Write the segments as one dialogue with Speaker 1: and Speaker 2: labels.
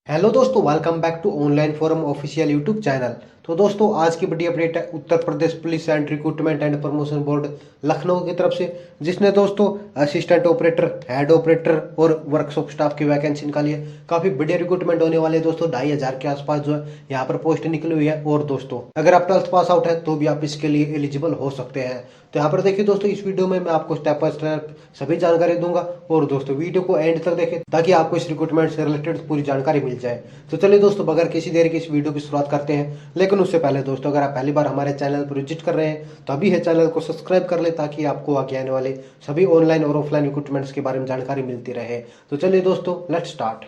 Speaker 1: Hello दोस्तों, welcome back to online forum official YouTube channel. तो दोस्तों, आज की बड़ी अपडेट है Uttar Pradesh police and recruitment and promotion board Lucknow की तरफ से, जिसने दोस्तों असिस्टेंट ऑपरेटर, हेड ऑपरेटर और वर्कशॉप स्टाफ की वैकेंसी निकाली है। काफी बढ़िया रिक्रूटमेंट होने वाले दोस्तों, 2500 के आसपास जो है यहाँ पर पोस्ट निकली हुई है। और दोस्तों, अगर आप 12th पास आउट है तो भी आप इसके लिए एलिजिबल हो सकते हैं। तो यहाँ पर देखिए दोस्तों, इस वीडियो में मैं आपको स्टेप बाय स्टेप सभी जानकारी दूंगा। और दोस्तों, वीडियो को एंड तक देखें ताकि आपको इस रिक्रूटमेंट से रिलेटेड पूरी जानकारी मिल जाए। तो चलिए दोस्तों, बगैर किसी देर की इस वीडियो की शुरुआत करते हैं। लेकिन उससे पहले दोस्तों, अगर आप पहली बार हमारे चैनल पर विजिट कर रहे हैं तो अभी है चैनल को सब्सक्राइब कर ले, ताकि आपको आगे आने वाले सभी ऑनलाइन और ऑफलाइन रिक्रूटमेंट्स के बारे में जानकारी मिलती रहे। तो चलिए दोस्तों, लेट्स स्टार्ट।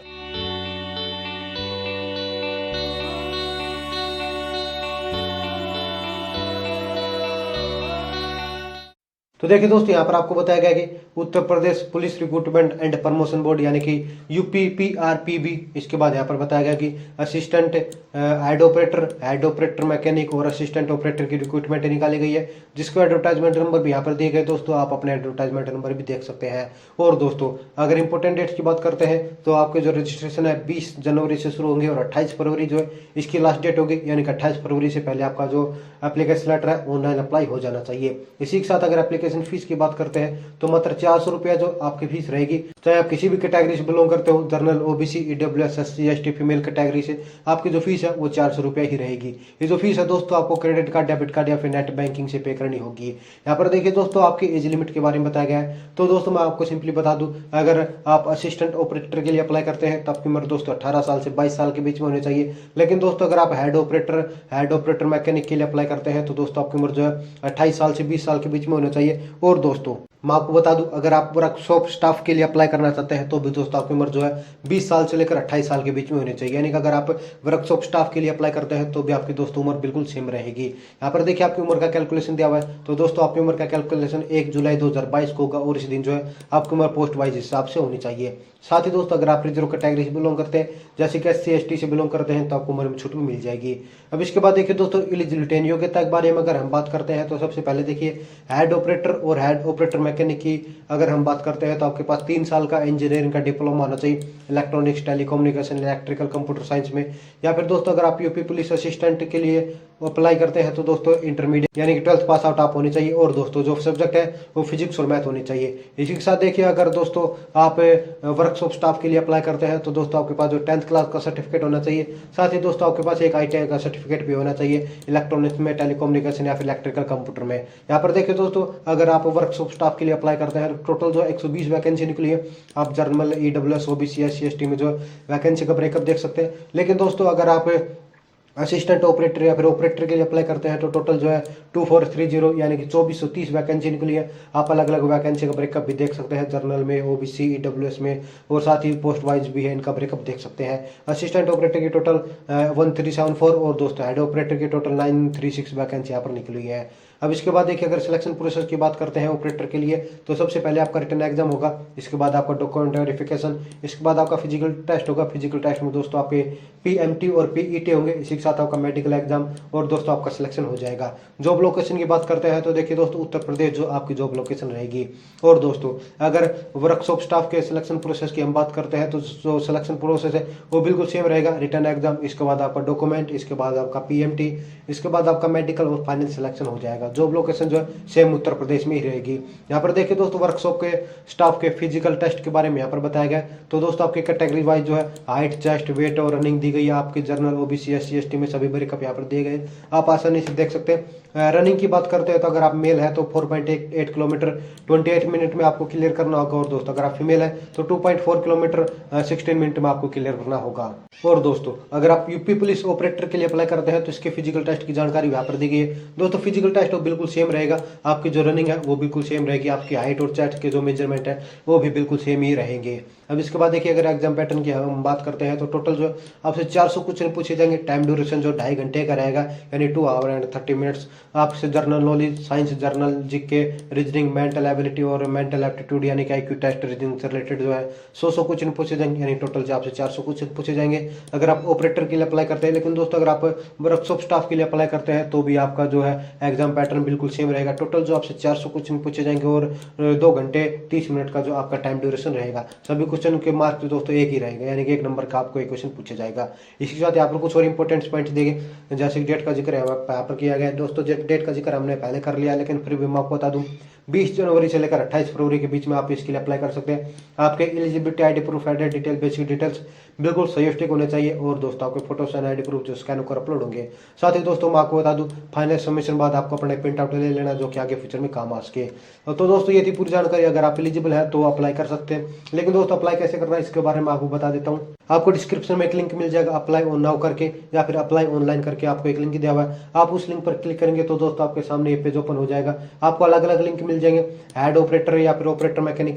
Speaker 1: तो देखिए दोस्तों, यहाँ पर आपको बताया गया कि Uttar Pradesh police recruitment and promotion board यानी कि UPPRPB, इसके बाद यहाँ पर बताया गया कि असिस्टेंट हेड ऑपरेटर मैकेनिक और असिस्टेंट ऑपरेटर की रिक्रूटमेंट निकाली गई है, जिसको एडवर्टाइजमेंट नंबर भी यहाँ पर दिए गए दोस्तों। आप अपने एडवर्टाइजमेंट नंबर भी देख सकते हैं। और दोस्तों, अगर इंपॉर्टेंट डेट्स की बात करते हैं तो आपके जो रजिस्ट्रेशन है 20 जनवरी से शुरू होंगे और 28 फरवरी जो है इसकी लास्ट डेट होगी, यानी कि 28 फरवरी से पहले आपका जो एप्लीकेशन लेटर है ऑनलाइन अप्लाई हो जाना चाहिए। इसी के साथ अगर एप्लीकेशन फीस की बात करते हैं तो मात्र 400 रुपया जो आपकी फीस रहेगी। चाहे आप किसी भी कैटेगरी से बिलोंग करते हो, general, OBC, EWS, SC, ST, female category से, आपकी जो फीस है वो 400 रुपया ही रहेगी। ये जो फीस है दोस्तों, आपको क्रेडिट कार्ड, डेबिट कार्ड या फिर नेट बैंकिंग से पे करनी होगी। यहाँ पर देखिए दोस्तों, आपकी एज लिमिट के बारे में बताया गया है। तो दोस्तों, मैं आपको सिंपली बता दूं, अगर आप असिस्टेंट ऑपरेटर के लिए अप्लाई करते हैं तो आपकी उम्र दोस्तों 18 साल से 22 साल के बीच में होनी चाहिए। लेकिन दोस्तों, अगर आप हेड ऑपरेटर मैकेनिक के लिए अप्लाई करते हैं तो दोस्तों आपकी उम्र जो है 28 साल से 20 साल के बीच में होनी चाहिए। और दोस्तों, मैं आपको बता दूं, अगर आप वर्कशॉप स्टाफ के लिए अप्लाई करना चाहते हैं तो भी दोस्तों आपकी उम्र जो है 20 साल से लेकर 28 साल के बीच में होनी चाहिए। यानी कि अगर आप वर्कशॉप स्टाफ के लिए अप्लाई करते हैं तो भी आपकी दोस्तों उम्र बिल्कुल सेम रहेगी। यहाँ पर देखिए, आपकी उम्र का कैलकुलेशन दिया हुआ है। तो दोस्तों, आपकी उम्र का कैलकुलेशन 1 जुलाई 2022 को होगा और इस दिन जो है आपकी उम्र पोस्ट वाइज हिसाब से होनी चाहिए। साथ ही दोस्तों, अगर आप रिजर्व कैटेगरी से बिलोंग करते हैं, जैसे कि SC ST से बिलोंग करते हैं, तो आपको उम्र में छूट भी मिल जाएगी। अब इसके बाद देखिए दोस्तों, एलिजिबिलिटी योग्यता के बारे में अगर हम बात करते हैं तो सबसे पहले देखिए, हेड ऑपरेटर और हेड ऑपरेटर मैकेनिक की अगर हम बात करते हैं तो आपके पास 3 साल का इंजीनियरिंग का डिप्लोमा होना चाहिए, electronics, telecommunication, electrical, computer science में। या फिर दोस्तों, अगर आप यूपी पुलिस असिस्टेंट के लिए अप्लाई करते हैं तो दोस्तों इंटरमीडिएट यानी कि 12th पास आउट आप होनी चाहिए। और दोस्तों, जो सब्जेक्ट है वो फिजिक्स और मैथ होनी चाहिए। इसी के साथ देखिए, अगर दोस्तों आप वर्कशॉप स्टाफ के लिए अप्लाई करते हैं तो दोस्तों आपके पास जो 10th क्लास का सर्टिफिकेट होना चाहिए। साथ ही दोस्तों, आपके पास एक ITI का सर्टिफिकेट भी होना चाहिए, इलेक्ट्रॉनिक्स में, टेलीकम्युनिकेशन या फिर इलेक्ट्रिकल कंप्यूटर में। यहाँ पर देखिए दोस्तों, अगर आप वर्कशॉप स्टाफ के लिए अप्लाई करते हैं, टोटल जो 120 वैकेंसी निकली है। आप general, EWS, OBC, SC ST में जो वैकेंसी का ब्रेकअप देख सकते हैं। लेकिन दोस्तों, अगर आप असिस्टेंट ऑपरेटर या फिर ऑपरेटर के लिए अप्लाई करते हैं तो टोटल जो है 2430 यानी कि 2430 वैकेंसी निकली है। आप अलग अलग वैकेंसी का ब्रेकअप भी देख सकते हैं, जनरल में, OBC, EWS में, और साथ ही पोस्ट वाइज भी है, इनका ब्रेकअप देख सकते हैं। असिस्टेंट ऑपरेटर की टोटल 1374 और दोस्तों हेड ऑपरेटर की टोटल 936 वैकेंसी यहाँ पर निकली है। अब इसके बाद देखिए, अगर सिलेक्शन प्रोसेस की बात करते हैं ऑपरेटर के लिए, तो सबसे पहले आपका रिटन एग्जाम होगा, इसके बाद आपका डॉक्यूमेंट वेरिफिकेशन, इसके बाद आपका फिजिकल टेस्ट होगा। फिजिकल टेस्ट में दोस्तों आपके PMT और PET होंगे, इसी के साथ आपका मेडिकल एग्जाम, और दोस्तों आपका सिलेक्शन हो जाएगा। जॉब लोकेशन की बात करते हैं तो देखिए दोस्तों, उत्तर प्रदेश जो आपकी जॉब लोकेशन रहेगी। और दोस्तों, अगर वर्कशॉप स्टाफ के सिलेक्शन प्रोसेस की हम बात करते हैं तो जो सिलेक्शन प्रोसेस है वो बिल्कुल सेम रहेगा। रिटन एग्जाम, इसके बाद आपका डॉक्यूमेंट, इसके बाद आपका PMT, इसके बाद आपका मेडिकल और फाइनल सिलेक्शन हो जाएगा। जॉब लोकेशन जो है सेम उत्तर प्रदेश में ही रहेगी। यहाँ पर देखिए दोस्तों, वर्कशॉप के स्टाफ के फिजिकल टेस्ट के बारे में यहाँ पर बताया गया। तो दोस्तों, आपके कैटेगरी वाइज जो है हाइट, चेस्ट, वेट और रनिंग दी गई है। आपके जनरल, OBC, SC ST में सभी ब्रेकअप यहाँ पर दिए गए, आप आसानी से देख सकते हैं। रनिंग की बात करते हैं तो अगर आप मेल है तो 4.8 किलोमीटर 28 मिनट में आपको क्लियर करना होगा। और दोस्तों, अगर आप फीमेल है तो 2.4 किलोमीटर 16 मिनट में आपको क्लियर करना होगा। और दोस्तों, अगर आप यूपी पुलिस ऑपरेटर के लिए अप्लाई करते हैं तो इसके फिजिकल टेस्ट की जानकारी यहाँ पर दी गई है। दोस्तों, फिजिकल टेस्ट तो बिल्कुल सेम रहेगा, आपकी जो रनिंग है वो बिल्कुल सेम रहेगी, आपकी हाइट और चेस्ट के जो मेजरमेंट है वो भी बिल्कुल सेम ही रहेंगे। अब इसके बाद देखिए, अगर एग्जाम पैटर्न की हम बात करते हैं तो टोटल जो आपसे 400 क्वेश्चन पूछे जाएंगे। टाइम ड्यूरेशन जो 2.5 घंटे का रहेगा, यानी 2 आवर एंड 30 मिनट्स। आपसे general knowledge, science, journal, GK, reasoning, mental ability और मेंटल एप्टीट्यूड यानी कि IQ टेस्ट, रीजनिंग से रिलेटेड जो है 100 क्वेश्चन पूछे जाएंगे, यानी टोटल जो आपसे 400 क्वेश्चन पूछे जाएंगे अगर आप ऑपरेटर के लिए अप्लाई करते हैं। लेकिन दोस्तों, अगर आप वर्कशॉप स्टाफ के लिए अप्लाई करते हैं तो भी आपका जो है एग्जाम पैटर्न बिल्कुल सेम रहेगा। टोटल जो आपसे 400 क्वेश्चन पूछे जाएंगे और 2 घंटे 30 मिनट का जो आपका टाइम ड्यूरेशन रहेगा। सभी क्वेश्चन के मार्क्स तो दोस्तों एक ही रहेगा, यानी कि 1 नंबर का आपको एक क्वेश्चन पूछा जाएगा। इसके साथ यहाँ पर कुछ और इंपॉर्टेंट पॉइंट देंगे, जैसे डेट का जिक्र यहाँ पर किया गया है दोस्तों। डेट का जिक्र हमने पहले कर लिया, लेकिन फिर भी मैं आपको बता दूं 20 जनवरी से लेकर 28 फरवरी के बीच में आप इसके लिए अप्लाई कर सकते हैं। आपके eligibility ID proof, address detail, basic details बिल्कुल सही स्टिक होने चाहिए, और दोस्तों आपके फोटोस एंड आईडी प्रूफ जो स्कैन होकर अपलोड होंगे। साथ ही दोस्तों मैं आपको बता दूं फाइनल सबमिशन बाद आपको अपने प्रिंट आउट ले लेना, जो कि आगे फ्यूचर में काम आ सके। तो दोस्तों ये थी पूरी जानकारी। अगर आप एलिजिबल है तो अप्लाई कर सकते हैं, लेकिन दोस्तों अप्लाई कैसे करना है इसके बारे में आपको बता देता हूँ। आपको डिस्क्रिप्शन में एक लिंक मिल जाएगा, अप्लाई ऑन नाउ करके या फिर अप्लाई ऑनलाइन करके आपको एक लिंक दिया हुआ है। आप उस लिंक पर क्लिक करेंगे तो दोस्तों आपके सामने ये पेज ओपन हो जाएगा। आपको अलग अलग लिंक मिल जाएंगे, एड ऑपरेटर या फिर ऑपरेटर मैकेनिक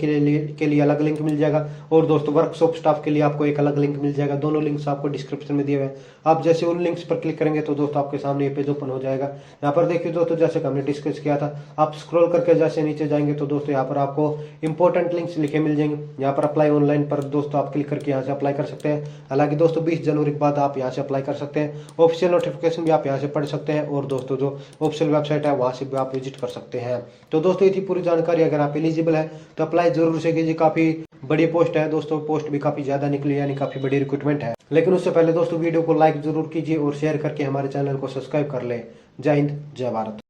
Speaker 1: के लिए अलग लिंक मिल जाएगा, और दोस्तों वर्कशॉप स्टाफ के लिए आपको एक अलग लिंक मिल जाएगा। दोनों लिंक्स आपको डिस्क्रिप्शन में दिए हुए हैं। आप जैसे उन लिंक्स पर क्लिक करेंगे तो दोस्तों आपके सामने ये पेज ओपन हो जाएगा। यहाँ पर देखिए दोस्तों, जैसे हमने डिस्कस किया था, आप स्क्रॉल करके जैसे नीचे जाएंगे तो दोस्तों यहाँ पर आपको इंपॉर्टेंट लिंक्स लिखे मिल जाएंगे। यहाँ पर अप्लाई ऑनलाइन पर दोस्तों आप क्लिक करके यहाँ से अप्लाई कर सकते हैं। हालांकि दोस्तों 20 जनवरी के बाद आप यहाँ से अप्लाई कर सकते हैं। ऑफिशियल नोटिफिकेशन भी आप यहाँ से पढ़ सकते हैं, और दोस्तों जो ऑफिशियल वेबसाइट है वहाँ से भी आप विजिट कर सकते हैं। तो दोस्तों ये थी पूरी जानकारी। अगर आप एलिजिबल है तो अप्लाई जरूर से कीजिए। काफी बड़ी पोस्ट है दोस्तों, पोस्ट भी काफी ज्यादा निकली, यानी काफी बड़ी रिक्रूटमेंट है। लेकिन उससे पहले दोस्तों वीडियो को लाइक जरूर कीजिए और शेयर करके हमारे चैनल को सब्सक्राइब कर ले। जय हिंद, जय भारत।